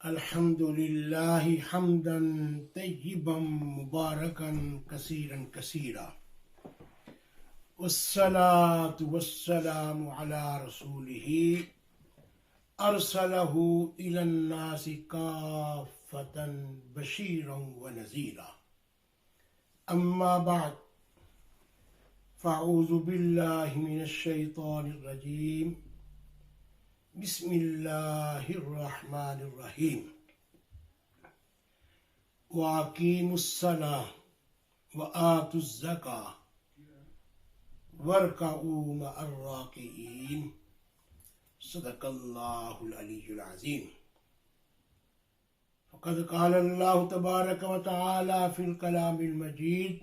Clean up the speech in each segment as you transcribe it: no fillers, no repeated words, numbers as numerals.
الحمد لله حمدا طيبا مباركا كثيرا كثيرا، والصلاة والسلام على رسوله أرسله إلى الناس كافة بشيرا ونذيرا. أما بعد، فأعوذ بالله من الشيطان الرجيم. بسم اللہ الرحمن الرحیم. وَأَقِيمُوا الصَّلَاةَ وَآتُوا الزَّكَاةَ وَارْكَعُوا مَعَ الرَّاكِعِينَ. صدق اللہ العلی العظیم. فقد قال اللہ تبارک وتعالی فی الکلام المجید: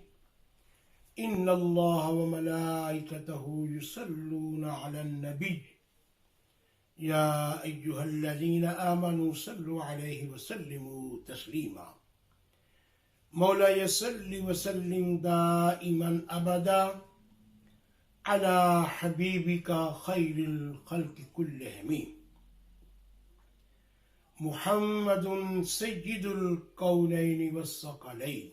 ان اللہ وملائکتہ یصلون علی النبی یا ایہا الذین آمنوا صلوا علیہ وسلموا تسلیما. مولاي صل وسلم دائما ابدا على حبیبک خیر الخلق كلهم محمد سید الکونین والثقلین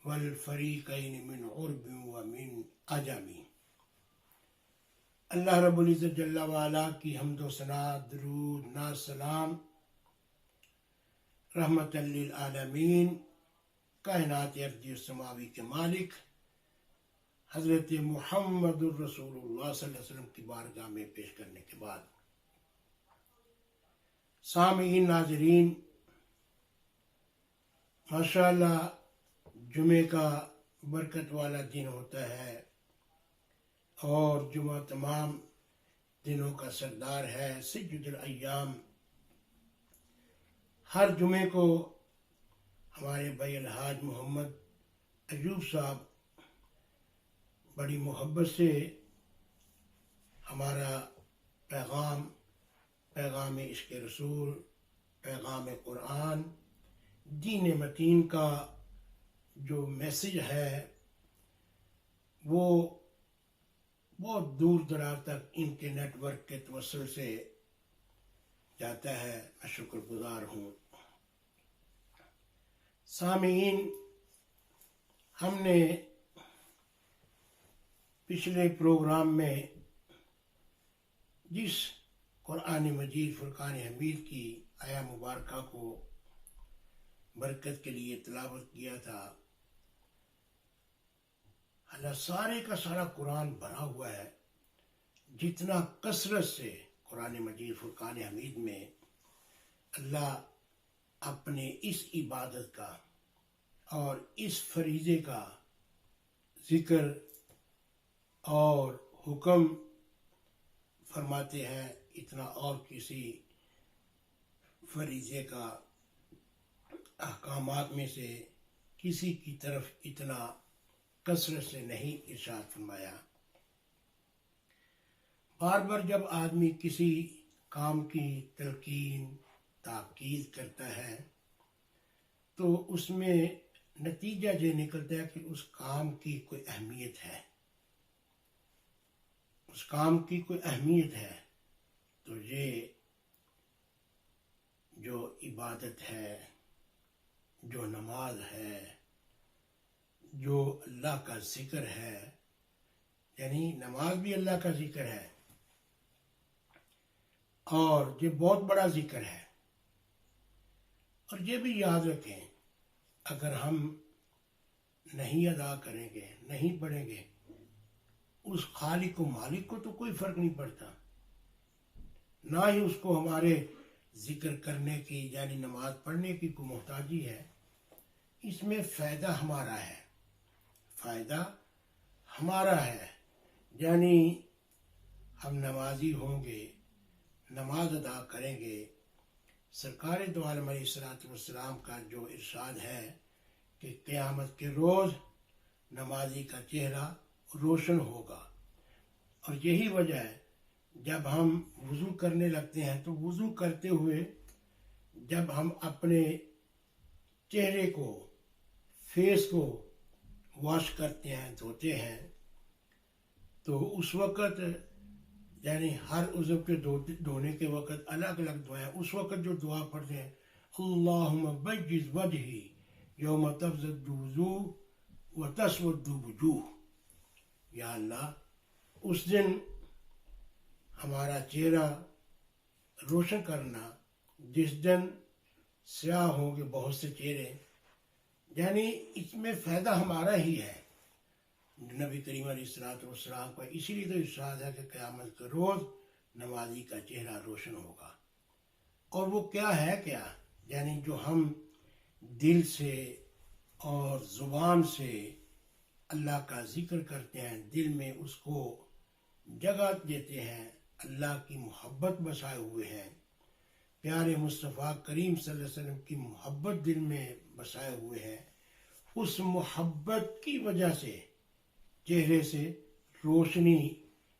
والفریقین من عرب ومن عجم. اللہ رب العزت جل وعلا کی حمد و ثنا، درود، نعت، سلام رحمت للعالمین، کائنات ارضی و سماوی کے مالک حضرت محمد الرسول اللہ صلی اللہ علیہ وسلم کی بارگاہ میں پیش کرنے کے بعد، سامعین، ناظرین، ماشاءاللہ جمعے کا برکت والا دن ہوتا ہے اور جمعہ تمام دنوں کا سردار ہے، سید الایام. ہر جمعے کو ہمارے بھائی الحاج محمد ایوب صاحب بڑی محبت سے ہمارا پیغام عشق رسول، پیغام قرآن، دین متین کا جو میسج ہے وہ بہت دور دراز تک ان کے نیٹ ورک کے توسل سے جاتا ہے. میں شکر گزار ہوں. سامعین، ہم نے پچھلے پروگرام میں جس قرآن مجید فرقان حمید کی آیا مبارکہ کو برکت کے لیے تلاوت کیا تھا، اللہ سارے کا سارا قرآن بھرا ہوا ہے. جتنا کثرت سے قرآن مجید فرقان حمید میں اللہ اپنے اس عبادت کا اور اس فریضے کا ذکر اور حکم فرماتے ہیں، اتنا اور کسی فریضے کا احکامات میں سے کسی کی طرف اتنا کثرت سے نہیں ارشاد فرمایا. بار بار جب آدمی کسی کام کی تلقین، تاکید کرتا ہے تو اس میں نتیجہ یہ نکلتا ہے کہ اس کام کی کوئی اہمیت ہے، اس کام کی کوئی اہمیت ہے. تو یہ جو عبادت ہے، جو نماز ہے، جو اللہ کا ذکر ہے، یعنی نماز بھی اللہ کا ذکر ہے اور یہ بہت بڑا ذکر ہے. اور یہ بھی یاد رکھیں، اگر ہم نہیں ادا کریں گے، نہیں پڑھیں گے، اس خالق و مالک کو تو کوئی فرق نہیں پڑتا، نہ ہی اس کو ہمارے ذکر کرنے کی یعنی نماز پڑھنے کی کوئی محتاجی ہے. اس میں فائدہ ہمارا ہے، فائدہ ہمارا ہے. یعنی ہم نمازی ہوں گے، نماز ادا کریں گے. سرکار دو عالم علیہ السلام کا جو ارشاد ہے کہ قیامت کے روز نمازی کا چہرہ روشن ہوگا. اور یہی وجہ ہے جب ہم وضو کرنے لگتے ہیں تو وضو کرتے ہوئے جب ہم اپنے چہرے کو، فیس کو واش کرتے ہیں، دھوتے ہیں، تو اس وقت یعنی ہر عضو کے دھونے کے وقت الگ الگ دعائیں، اس وقت جو دعا پڑھتے ہیں اللہم بجز وجہی یوم تبزد وجوہ و تسود وجوہ، یا اللہ اس دن ہمارا چہرہ روشن کرنا جس دن سیاہ ہوں گے بہت سے چہرے، یعنی اس میں فائدہ ہمارا ہی ہے۔ نبی کریم علیہ الصلوۃ والسلام کا اسی لیے تو ارشاد ہے کہ قیامت کے روز نمازی کا چہرہ روشن ہوگا۔ اور وہ کیا ہے کیا؟ یعنی جو ہم دل سے اور زبان سے اللہ کا ذکر کرتے ہیں، دل میں اس کو جگہ دیتے ہیں، اللہ کی محبت بسائے ہوئے ہیں، پیارے مصطفیٰ کریم صلی اللہ علیہ وسلم کی محبت دل میں بسائے ہوئے ہیں، اس محبت کی وجہ سے چہرے سے روشنی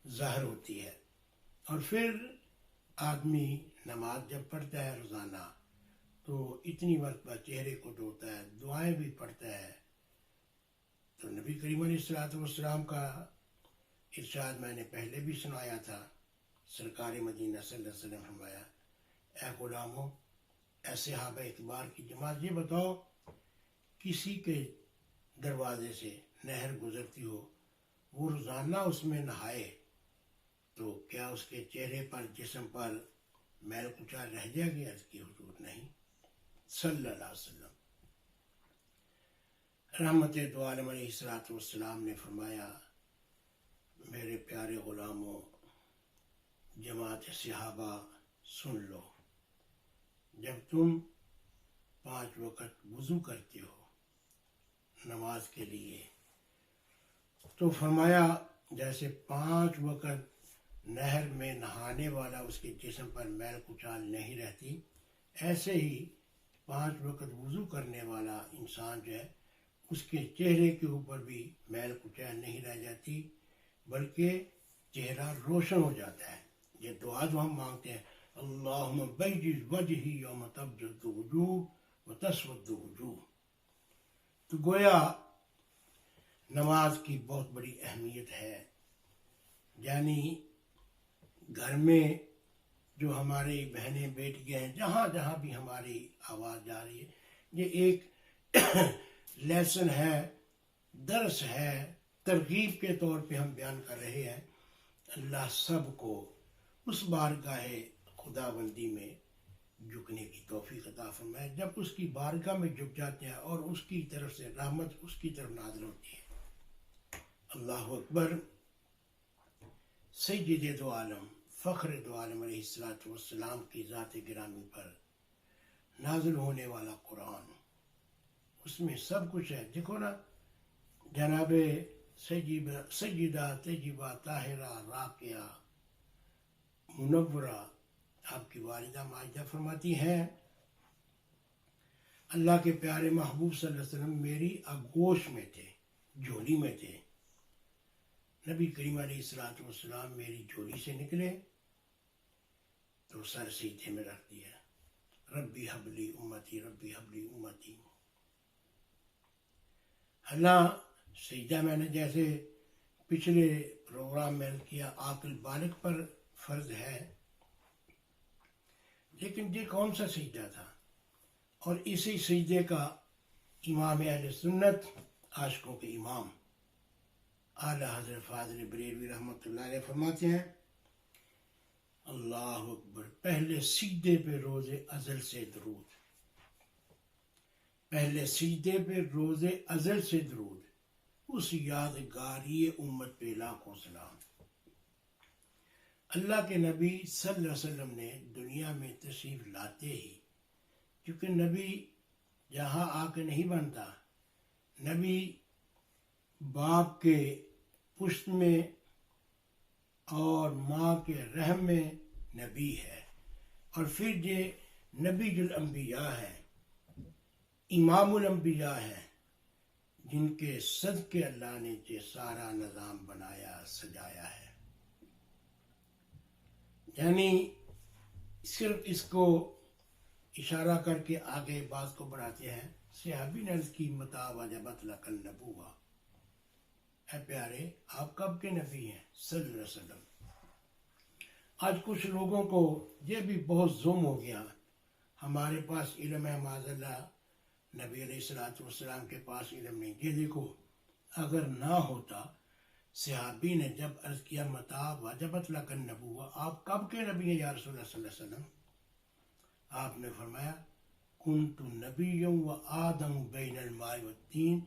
ظاہر ہوتی ہے۔ اور پھر آدمی نماز جب پڑھتا ہے روزانہ تو اتنی مرتبہ چہرے کو دھوتا ہے، دعائیں بھی پڑھتا ہے۔ تو نبی کریم علیہ الصلوۃ والسلام کا ارشاد میں نے پہلے بھی سنایا تھا، سرکار مدینہ صلی اللہ علیہ وسلم فرمایا، اے غلاموں، اے صحابہ اکبار کی جماعت، یہ بتاؤ کسی کے دروازے سے نہر گزرتی ہو، وہ روزانہ اس میں نہائے تو کیا اس کے چہرے پر، جسم پر میل کچال رہ جائے گی؟ عرض کی حضور نہیں، صلی اللہ علیہ وسلم۔ رحمت دو عالم علیہ الصلوۃ والسلام نے فرمایا، میرے پیارے غلاموں، جماعت صحابہ سن لو، جب تم 5 وقت وضو کرتے ہو نماز کے لیے تو فرمایا جیسے 5 وقت نہر میں نہانے والا اس کے جسم پر میل کچال نہیں رہتی، ایسے ہی 5 وقت وضو کرنے والا انسان جو ہے اس کے چہرے کے اوپر بھی میل کچال نہیں رہ جاتی، بلکہ چہرہ روشن ہو جاتا ہے۔ یہ دعا جو ہم مانگتے ہیں، اللہم بیض وجہی یوم تبیض وجوہ و تسود وجوہ، تو گویا نماز کی بہت بڑی اہمیت ہے۔ یعنی گھر میں جو ہماری بہنیں بیٹیاں ہیں، جہاں جہاں بھی ہماری آواز جا رہی ہے، یہ ایک لیسن ہے، درس ہے، ترغیب کے طور پہ ہم بیان کر رہے ہیں۔ اللہ سب کو اس بارگاہ خدا بندی میں جھکنے کی توفیق عطا فرمائے۔ جب اس کی بارگاہ میں جھک جاتے ہیں اور اس کی طرف سے رحمت اس کی طرف نازل ہوتی ہے۔ اللہ اکبر۔ سید دو عالم، فخر دو عالم علیہ الصلوۃ والسلام کی ذات گرامی پر نازل ہونے والا قرآن، اس میں سب کچھ ہے۔ دیکھو نا، جناب سیدہ طیبہ طاہرہ راقیہ منورہ، آپ کی والدہ ماجدہ فرماتی ہیں، اللہ کے پیارے محبوب صلی اللہ علیہ وسلم میری آغوش میں تھے، جھولی میں تھے۔ نبی کریم علیہ الصلوۃ والسلام میری جھولی سے نکلے تو سر سیدھے میں رکھ دیا، ربی حبلی امتی، ربی حبلی امتی۔ اللہ سجدہ میں نے جیسے پچھلے پروگرام میں کیا عاقل بالغ پر فرض ہے، لیکن یہ کون سا سجدہ تھا؟ اور اسی سجدے کا امام اہل سنت، عاشقوں کے امام اعلیٰ حضرت فاضل بریلوی رحمۃ اللہ علیہ فرماتے ہیں، اللہ اکبر، پہلے سجدے پہ روز ازل سے درود، پہلے سجدے پہ روز ازل سے درود، اس یادگاری امت پہ لاکھوں سلام۔ اللہ کے نبی صلی اللہ علیہ وسلم نے دنیا میں تشریف لاتے ہی، کیونکہ نبی یہاں آ کے نہیں بنتا، نبی باپ کے پشت میں اور ماں کے رحم میں نبی ہے، اور پھر یہ نبی الانبیاء ہے، امام الانبیاء ہے، جن کے صدقے اللہ نے یہ سارا نظام بنایا سجایا ہے۔ یعنی صرف اس کو اشارہ کر کے آگے بات کو بڑھاتے ہیں، صحابی نے عرض کی، متى وجبت لک النبوہ، اے پیارے آپ کب کے نبی ہیں صلی اللہ علیہ وسلم۔ آج کچھ لوگوں کو یہ بھی بہت ظلم ہو گیا، ہمارے پاس علم ہے معاذ اللہ، نبی علیہ الصلوۃ والسلام کے پاس علم نہیں۔ یہ دیکھو اگر نہ ہوتا، صحابی نے جب عرض کیا متا وجبت لک النبوہ، آپ کب کے نبی ہیں یا رسول اللہ صلی اللہ علیہ وسلم؟ آپ نے فرمایا کنت نبی و آدم بین الماء والطین،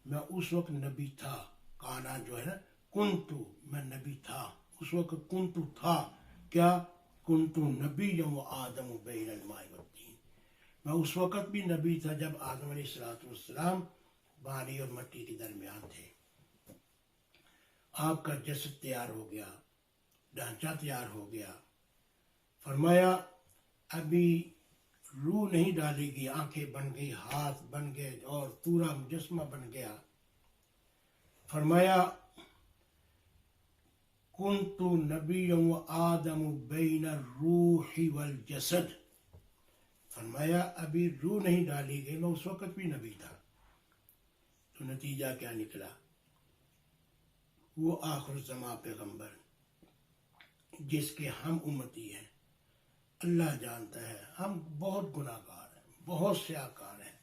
میں اس وقت نبی تھا، کانا جو ہے نا کنتو، میں نبی تھا اس وقت، کنتو تھا کیا، کنتو نبی و آدم بین الماء والطین، میں اس وقت بھی نبی تھا جب آدم علیہ الصلوۃ والسلام پانی اور مٹی کے درمیان تھے۔ آپ کا جسد تیار ہو گیا، ڈھانچہ تیار ہو گیا، فرمایا ابھی روح نہیں ڈالی گئی، آنکھیں بن گئی، ہاتھ بن گئے اور پورا مجسمہ بن گیا۔ فرمایا کنت نبی و آدم بین الروح والجسد، فرمایا ابھی روح نہیں ڈالی گئی، میں اس وقت بھی نبی تھا۔ تو نتیجہ کیا نکلا؟ وہ آخر الزمان پیغمبر جس کے ہم امتی ہیں، اللہ جانتا ہے ہم بہت گناہ گار ہیں، بہت سیاہکار ہیں،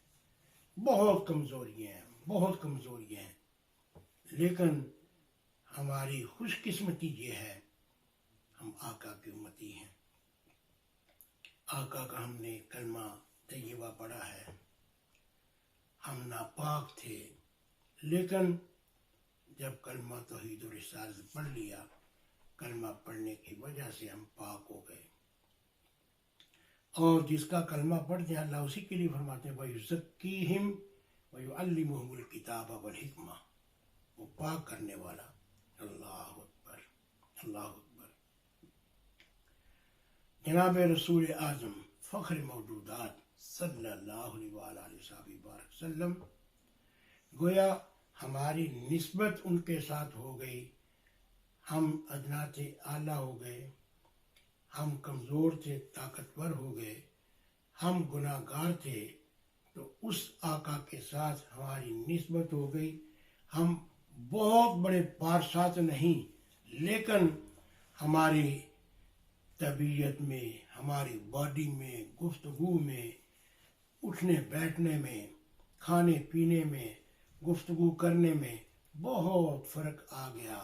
بہت کمزوریاں ہیں، لیکن ہماری خوش قسمتی یہ ہے ہم آقا کی امتی ہیں۔ آقا کا ہم نے کلمہ طیبہ پڑھا ہے، ہم ناپاک تھے، لیکن جب کلمہ توحید و رسالت پڑھ لیا، کلمہ پڑھنے کی وجہ سے ہم پاک ہو گئے۔ اور جس کا کلمہ پڑھتے ہیں اللہ اسی کے لیے فرماتے ہیں وَيُزَكِّيهِمْ وَيُعَلِّمُهُمُ الْكِتَابَ وَالْحِكْمَةَ، وہ پاک کرنے والا۔ اللہ اکبر، اللہ اکبر۔ جناب رسول اعظم فخر موجودات صلی اللہ علیہ وآلہ وسلم، گویا ہماری نسبت ان کے ساتھ ہو گئی، ہم ادنا تھے اعلیٰ ہو گئے، ہم کمزور تھے طاقتور ہو گئے، ہم گناہ گار تھے تو اس آقا کے ساتھ ہماری نسبت ہو گئی۔ ہم بہت بڑے پارسات نہیں، لیکن ہماری طبیعت میں، ہماری باڈی میں، گفتگو میں، اٹھنے بیٹھنے میں، کھانے پینے میں، گفتگو کرنے میں بہت فرق آ گیا۔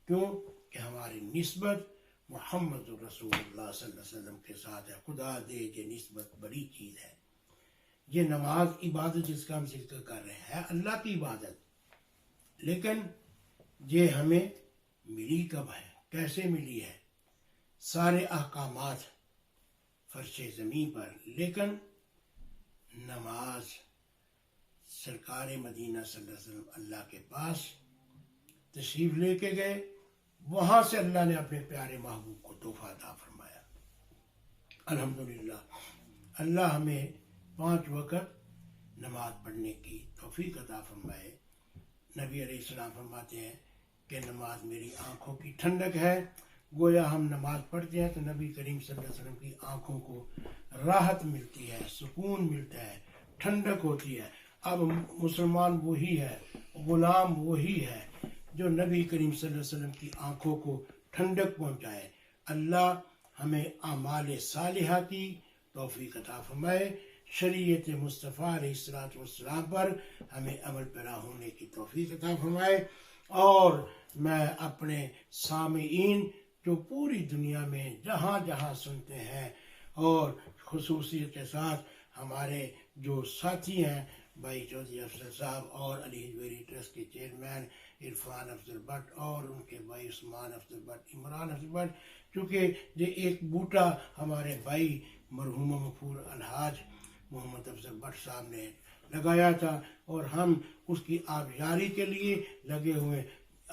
کیوں کہ ہماری نسبت محمد رسول اللہ صلی اللہ علیہ وسلم کے ساتھ ہے۔ خدا دے یہ نسبت بڑی چیز ہے۔ یہ نماز عبادت جس کا ہم ذکر کر رہے ہیں اللہ کی عبادت، لیکن یہ ہمیں ملی کب ہے، کیسے ملی ہے؟ سارے احکامات فرش زمین پر، لیکن نماز سرکار مدینہ صلی اللہ علیہ وسلم اللہ کے پاس تشریف لے کے گئے، وہاں سے اللہ نے اپنے پیارے محبوب کو تحفہ عطا فرمایا۔ الحمدللہ اللہ ہمیں 5 وقت نماز پڑھنے کی توفیق عطا فرمائے۔ نبی علیہ السلام فرماتے ہیں کہ نماز میری آنکھوں کی ٹھنڈک ہے۔ گویا ہم نماز پڑھتے ہیں تو نبی کریم صلی اللہ علیہ وسلم کی آنکھوں کو راحت ملتی ہے، سکون ملتا ہے، ٹھنڈک ہوتی ہے۔ اب مسلمان وہی ہے، غلام وہی ہے جو نبی کریم صلی اللہ علیہ وسلم کی آنکھوں کو ٹھنڈک پہنچائے۔ اللہ ہمیں اعمال صالحہ کی توفیق عطا فرمائے، شریعت مصطفیٰ علیہ الصلوۃ والسلام پر ہمیں عمل پیرا ہونے کی توفیق عطا فرمائے۔ اور میں اپنے سامعین جو پوری دنیا میں جہاں جہاں سنتے ہیں، اور خصوصیت کے ساتھ ہمارے جو ساتھی ہیں بھائی چودھری افضل صاحب اور علی حجویری ٹرسٹ کے چیئرمین عرفان افضل بٹ اور ان کے بھائی عثمان افضل بٹ، عمران افضل بٹ، چونکہ یہ ایک بوٹا ہمارے بھائی مرحوم مغفور الحاج محمد افضل بٹ صاحب نے لگایا تھا، اور ہم اس کی آبیاری کے لیے لگے ہوئے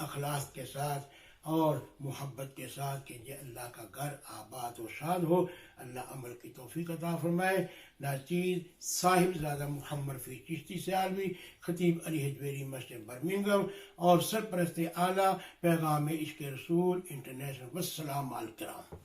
اخلاص کے ساتھ اور محبت کے ساتھ کہ یہ اللہ کا گھر آباد و شاد ہو۔ اللہ عمل کی توفیق عطا فرمائے۔ ناچیز صاحب زادہ محمد رفیع چشتی سیالوی، خطیب علی حجویری مسجد برمنگھم اور سرپرست اعلیٰ پیغام عشق رسول انٹرنیشنل۔ والسلام علیکم۔